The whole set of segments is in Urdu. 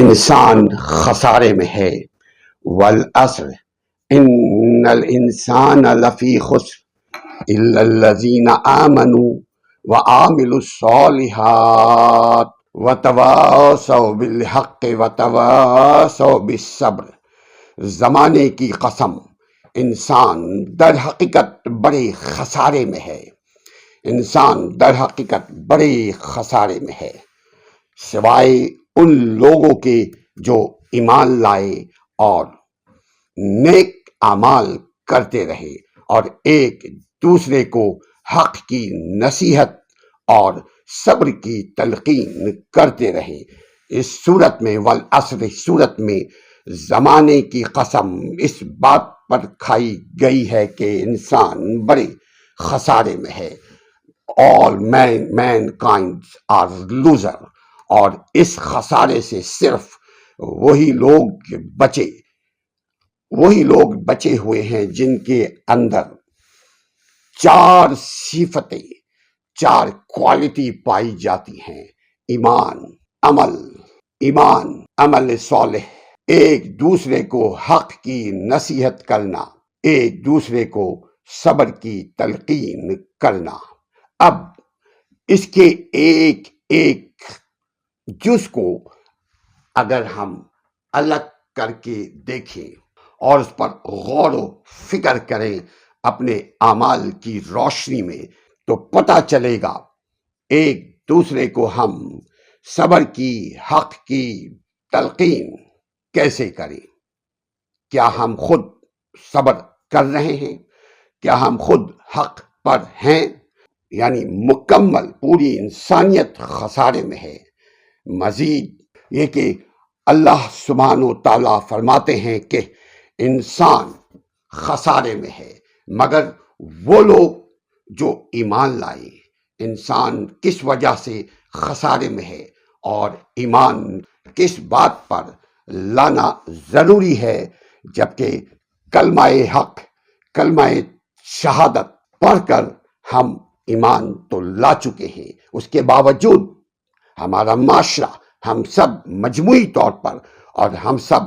انسان خسارے میں ہے۔ والعصر ان الانسان لفی خسر الا الذین آمنوا وعملوا الصالحات وتواصوا بالحق وتواصوا بالصبر۔ زمانے کی قسم، انسان در حقیقت بڑے خسارے میں ہے۔ انسان در حقیقت بڑے خسارے میں ہے، سوائے ان لوگوں کے جو ایمان لائے اور نیک اعمال کرتے رہے اور ایک دوسرے کو حق کی نصیحت اور صبر کی تلقین کرتے رہے۔ اس صورت میں والعصر صورت میں زمانے کی قسم اس بات پر کھائی گئی ہے کہ انسان بڑے خسارے میں ہے۔ All mankind are loser۔ اور اس خسارے سے صرف وہی لوگ بچے ہوئے ہیں جن کے اندر چار صفتیں، چار کوالٹی پائی جاتی ہیں: ایمان، عمل صالح، ایک دوسرے کو حق کی نصیحت کرنا، ایک دوسرے کو صبر کی تلقین کرنا۔ اب اس کے ایک ایک جز کو اگر ہم الگ کر کے دیکھیں اور اس پر غور و فکر کریں اپنے اعمال کی روشنی میں، تو پتہ چلے گا ایک دوسرے کو ہم صبر کی، حق کی تلقین کیسے کریں۔ کیا ہم خود صبر کر رہے ہیں؟ کیا ہم خود حق پر ہیں؟ یعنی مکمل پوری انسانیت خسارے میں ہے۔ مزید یہ کہ اللہ سبحانہ و تعالیٰ فرماتے ہیں کہ انسان خسارے میں ہے مگر وہ لوگ جو ایمان لائے۔ انسان کس وجہ سے خسارے میں ہے اور ایمان کس بات پر لانا ضروری ہے، جبکہ کلمہ حق، کلمہ شہادت پڑھ کر ہم ایمان تو لا چکے ہیں، اس کے باوجود ہمارا معاشرہ، ہم سب مجموعی طور پر اور ہم سب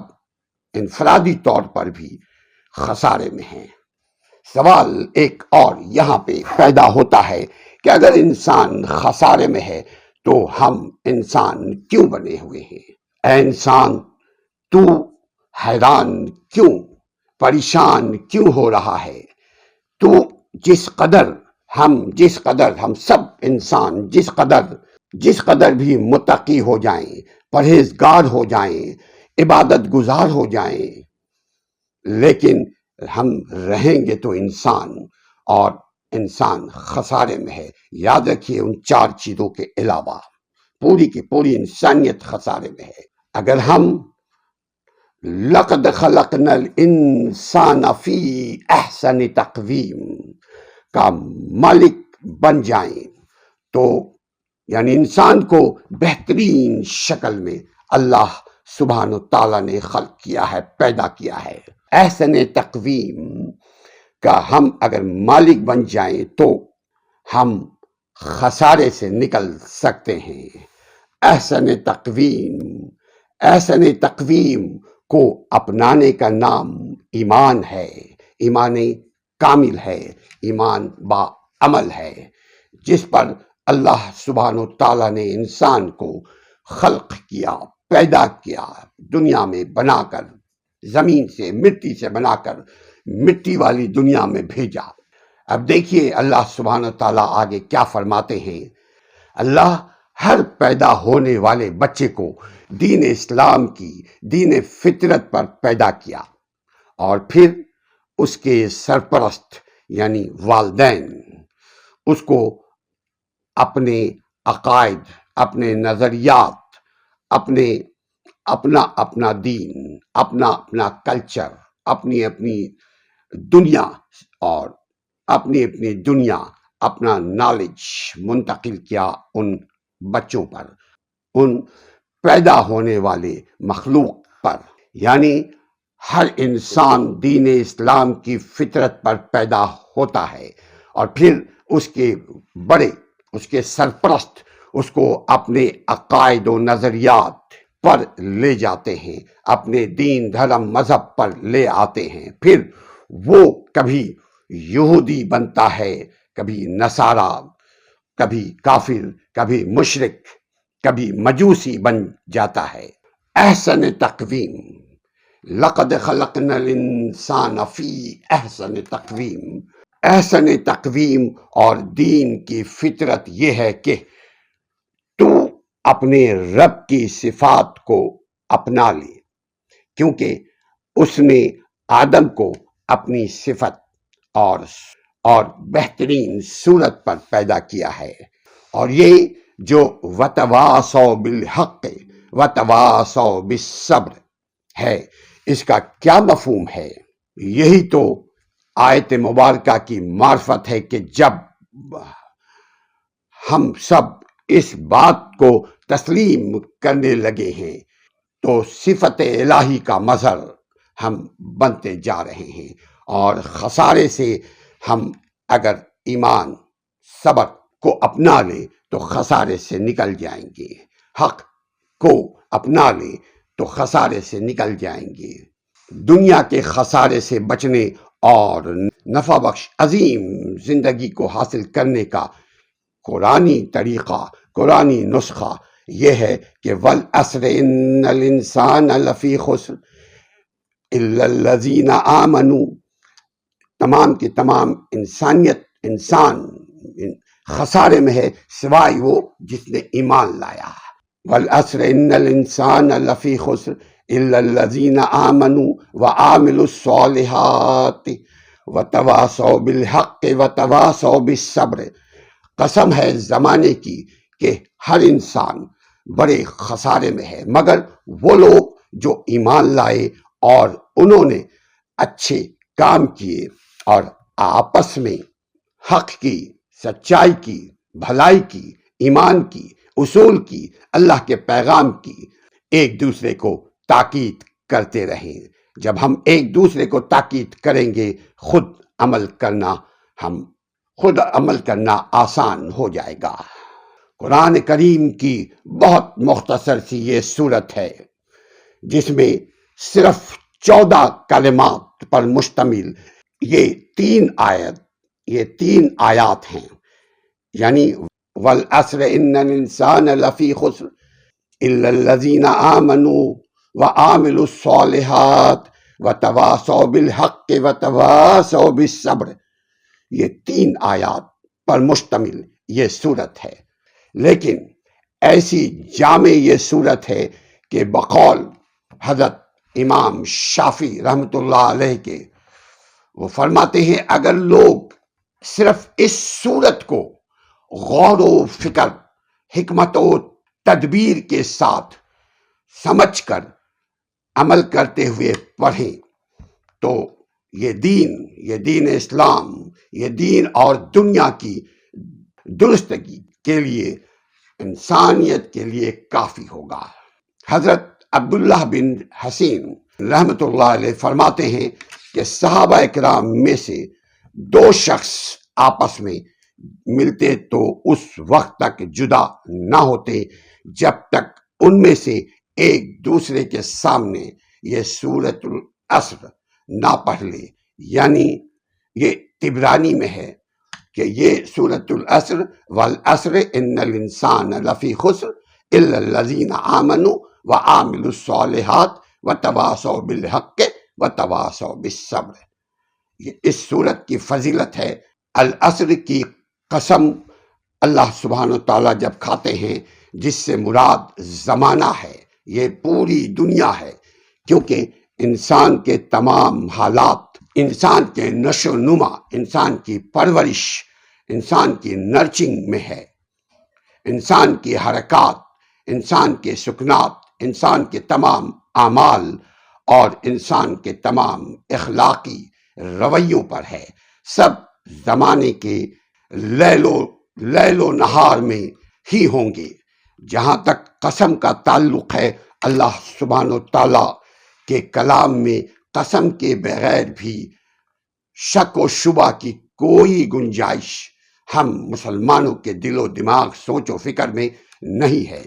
انفرادی طور پر بھی خسارے میں ہیں۔ سوال ایک اور یہاں پہ پیدا ہوتا ہے کہ اگر انسان خسارے میں ہے تو ہم انسان کیوں بنے ہوئے ہیں؟ اے انسان، تو حیران کیوں، پریشان کیوں ہو رہا ہے؟ تو جس قدر ہم سب انسان جس قدر بھی متقی ہو جائیں، پرہیزگار ہو جائیں، عبادت گزار ہو جائیں، لیکن ہم رہیں گے تو انسان، اور انسان خسارے میں ہے۔ یاد رکھیے ان چار چیزوں کے علاوہ پوری کی پوری انسانیت خسارے میں ہے۔ اگر ہم لقد خلقنا الانسان فی احسن تقویم کا مالک بن جائیں تو یعنی انسان کو بہترین شکل میں اللہ سبحانہ تعالیٰ نے خلق کیا ہے، پیدا کیا ہے۔ احسن تقویم کا ہم اگر مالک بن جائیں تو ہم خسارے سے نکل سکتے ہیں۔ احسن تقویم کو اپنانے کا نام ایمان ہے، ایمان کامل ہے، ایمان با عمل ہے، جس پر اللہ سبحانہ تعالیٰ نے انسان کو خلق کیا، پیدا کیا، دنیا میں بنا کر، زمین سے، مٹی سے بنا کر مٹی والی دنیا میں بھیجا۔ اب دیکھیے اللہ سبحانہ تعالیٰ آگے کیا فرماتے ہیں۔ اللہ ہر پیدا ہونے والے بچے کو دین اسلام کی، دین فطرت پر پیدا کیا، اور پھر اس کے سرپرست یعنی والدین اس کو اپنے عقائد، اپنے نظریات، اپنا دین، اپنا کلچر، اپنی دنیا اور اپنا نالج منتقل کیا ان بچوں پر، ان پیدا ہونے والے مخلوق پر۔ یعنی ہر انسان دین اسلام کی فطرت پر پیدا ہوتا ہے، اور پھر اس کے سرپرست اس کو اپنے عقائد و نظریات، پر لے جاتے ہیں، اپنے دین دھرم مذہب پر لے آتے ہیں، پھر وہ کبھی یہودی بنتا ہے، کبھی نصارہ، کبھی کافر، کبھی مشرک، کبھی مجوسی بن جاتا ہے۔ احسن تقویم، لقد خلقنا الانسان فی احسن تقویم۔ احسن تقویم اور دین کی فطرت یہ ہے کہ تو اپنے رب کی صفات کو اپنا لے، کیونکہ اس نے آدم کو اپنی صفت اور بہترین صورت پر پیدا کیا ہے۔ اور یہ جو وتواصوا بالحق وتواصوا بالصبر ہے، اس کا کیا مفہوم ہے؟ یہی تو آیت مبارکہ کی معرفت ہے کہ جب ہم سب اس بات کو تسلیم کرنے لگے ہیں تو صفت الہی کا مظہر ہم بنتے جا رہے ہیں، اور خسارے سے ہم اگر ایمان صبر کو اپنا لیں تو خسارے سے نکل جائیں گے، حق کو اپنا لیں تو خسارے سے نکل جائیں گے۔ دنیا کے خسارے سے بچنے اور نفع بخش عظیم زندگی کو حاصل کرنے کا قرآنی طریقہ، قرآنی نسخہ یہ ہے کہ وَالْعَصْرِ إِنَّ الْإِنسَانَ لَفِي خُسْرٍ إِلَّا الَّذِينَ آمَنُوا، تمام کی تمام انسان خسارے میں ہے سوائے وہ جس نے ایمان لایا۔ وَالْعَصْرِ إِنَّ الْإِنسَانَ لَفِي خُسْرٍ إِلَّا الَّذِينَ آمَنُوا وَعَمِلُوا الصَّالِحَاتِ وَتَوَاصَوْا بِالْحَقِّ وَتَوَاصَوْا بِالصَّبْرِ۔ قسم ہے زمانے کی کہ ہر انسان بڑے خسارے میں ہے مگر وہ لوگ جو ایمان لائے اور انہوں نے اچھے کام کیے اور آپس میں حق کی، سچائی کی، بھلائی کی، ایمان کی، اصول کی، اللہ کے پیغام کی ایک دوسرے کو تاکید کرتے رہیں۔ جب ہم ایک دوسرے کو تاکید کریں گے خود عمل کرنا آسان ہو جائے گا۔ قرآن کریم کی بہت مختصر سی یہ سورت ہے جس میں صرف 14 کلمات پر مشتمل یہ تین آیات ہیں، یعنی وَالْعَصْرِ إِنَّ الْإِنسَانَ لَفِي خُسْرٍ إِلَّا الَّذِينَ آمَنُوا وَعَمِلُوا الصَّالِحَاتِ وَتَوَاصَوْا بِالْحَقِّ وَتَوَاصَوْا بِالصَّبْرِ۔ یہ 3 آیات پر مشتمل یہ سورت ہے، لیکن ایسی جامع یہ سورت ہے کہ بقول حضرت امام شافعی رحمۃ اللہ علیہ کے، وہ فرماتے ہیں اگر لوگ صرف اس سورت کو غور و فکر، حکمت و تدبیر کے ساتھ سمجھ کر عمل کرتے ہوئے پڑھیں تو یہ دین اسلام، یہ دین اور دنیا کی درستگی کے لیے، انسانیت کے لیے کافی ہوگا۔ حضرت عبداللہ بن حسین رحمۃ اللہ علیہ فرماتے ہیں کہ صحابہ اکرام میں سے 2 شخص آپس میں ملتے تو اس وقت تک جدا نہ ہوتے جب تک ان میں سے ایک دوسرے کے سامنے یہ سورۃ العصر نہ پڑھ لے، یعنی یہ طبرانی میں ہے کہ یہ سورۃ العصر والعصر ان الانسان لفی خسر الا الذین آمنوا وعاملوا الصالحات وتواصوا بالحق وتواصوا بالصبر۔ یہ اس سورت کی فضیلت ہے۔ العصر کی قسم اللہ سبحانہ و تعالیٰ جب کھاتے ہیں، جس سے مراد زمانہ ہے، یہ پوری دنیا ہے، کیونکہ انسان کے تمام حالات، انسان کے نشو و نما، انسان کی پرورش، انسان کی نرچنگ میں ہے۔ انسان کی حرکات، انسان کے سکنات، انسان کے تمام اعمال اور انسان کے تمام اخلاقی رویوں پر ہے۔ سب زمانے کے لیل و نہار میں ہی ہوں گے۔ جہاں تک قسم کا تعلق ہے، اللہ سبحانہ و تعالیٰ کے کلام میں قسم کے بغیر بھی شک و شبہ کی کوئی گنجائش ہم مسلمانوں کے دل و دماغ، سوچ و فکر میں نہیں ہے۔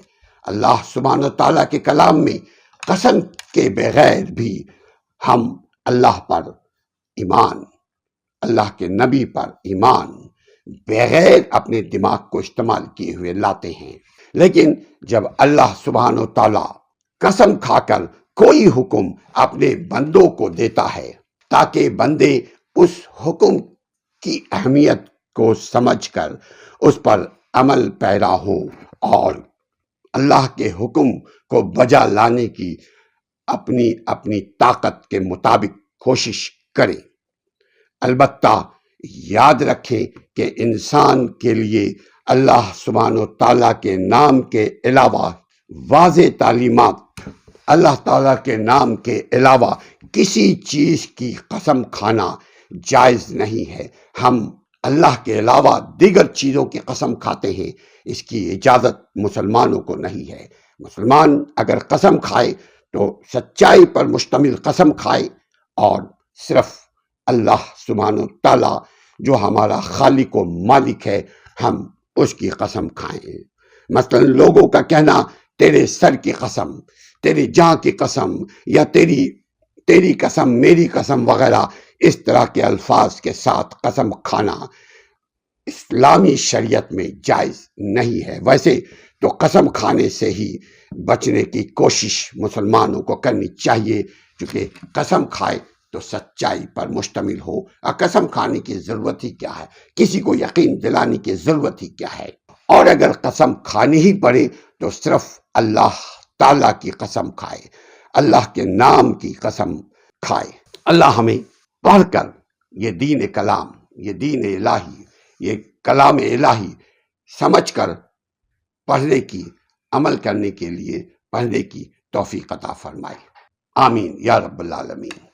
اللہ سبحانہ تعالیٰ کے کلام میں قسم کے بغیر بھی ہم اللہ پر ایمان، اللہ کے نبی پر ایمان بغیر اپنے دماغ کو استعمال کیے ہوئے لاتے ہیں۔ لیکن جب اللہ سبحانہ تعالیٰ قسم کھا کر کوئی حکم اپنے بندوں کو دیتا ہے تاکہ بندے اس حکم کی اہمیت کو سمجھ کر اس پر عمل پیرا ہوں اور اللہ کے حکم کو بجا لانے کی اپنی طاقت کے مطابق کوشش کریں۔ البتہ یاد رکھیں کہ انسان کے لیے اللہ سبحانہ تعالیٰ کے نام کے علاوہ واضح تعلیمات، اللہ تعالیٰ کے نام کے علاوہ کسی چیز کی قسم کھانا جائز نہیں ہے۔ ہم اللہ کے علاوہ دیگر چیزوں کی قسم کھاتے ہیں، اس کی اجازت مسلمانوں کو نہیں ہے۔ مسلمان اگر قسم کھائے تو سچائی پر مشتمل قسم کھائے اور صرف اللہ سبحانہ تعالیٰ جو ہمارا خالق و مالک ہے ہم اس کی قسم کھائیں۔ مثلا لوگوں کا کہنا تیرے سر کی قسم، تیری جاں کی قسم، یا تیری قسم میری قسم وغیرہ اس طرح کے الفاظ کے ساتھ قسم کھانا اسلامی شریعت میں جائز نہیں ہے۔ ویسے تو قسم کھانے سے ہی بچنے کی کوشش مسلمانوں کو کرنی چاہیے، کیونکہ قسم کھائے تو سچائی پر مشتمل ہو۔ قسم کھانے کی ضرورت ہی کیا ہے، کسی کو یقین دلانے کی ضرورت ہی کیا ہے، اور اگر قسم کھانی ہی پڑے تو صرف اللہ تعالیٰ کی قسم کھائے، اللہ کے نام کی قسم کھائے۔ اللہ ہمیں پڑھ کر یہ دین کلام، یہ دین الہی، یہ کلام الہی سمجھ کر پڑھنے کی، عمل کرنے کے لیے پڑھنے کی توفیق عطا فرمائے۔ آمین یا رب العالمین۔